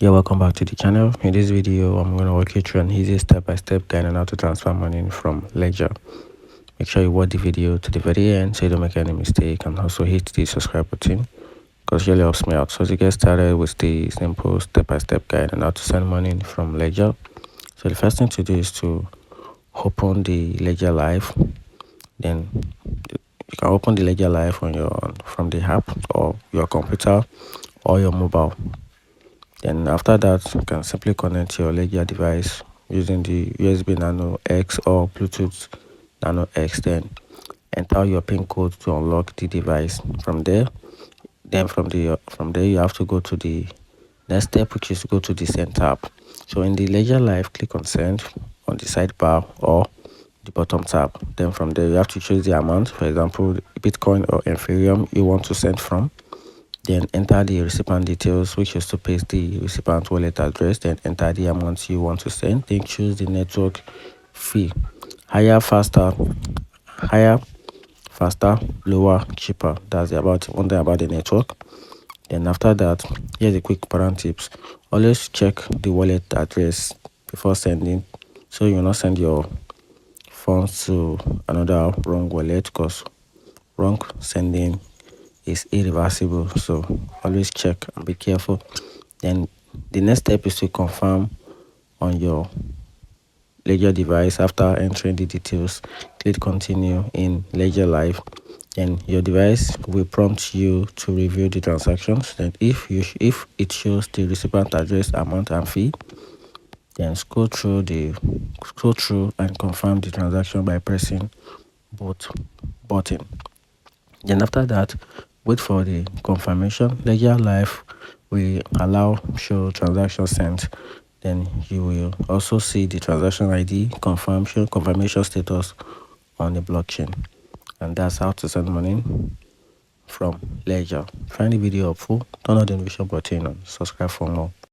Yeah, welcome back to the channel. In this video, I'm going to walk you through an easy step-by-step guide on how to transfer money from Ledger. Make sure you watch the video to the very end so you don't make any mistake, and also hit the subscribe button because it really helps me out. So to get started with the simple step-by-step guide on how to send money from Ledger. So the first thing to do is to open the Ledger Live. Then you can open the Ledger Live from the app or your computer or your mobile. Then after that, you can simply connect your Ledger device using the USB Nano X or Bluetooth Nano X. Then enter your PIN code to unlock the device. From there, you have to go to the next step, which is to go to the Send tab. So in the Ledger Live, click on Send on the sidebar or the bottom tab. Then from there, you have to choose the amount, for example, Bitcoin or Ethereum you want to send from. Then enter the recipient details, which is to paste the recipient wallet address. Then enter the amount you want to send. Then choose the network fee: higher, faster, lower, cheaper. That's one thing about the network. Then after that, here's a quick important tips: always check the wallet address before sending, so you will not send your funds to another wrong wallet, because wrong sending is irreversible. So always check and be careful. Then the next step is to confirm on your Ledger device. After entering the details, click continue in Ledger Live. Then your device will prompt you to review the transactions. Then if it shows the recipient address, amount and fee, then scroll through and confirm the transaction by pressing both button. Then after that, wait for the confirmation. Ledger Live will show transaction sent. Then you will also see the transaction ID, confirmation status on the blockchain. And that's how to send money from Ledger. Find the video helpful, turn on the notification button and subscribe for more.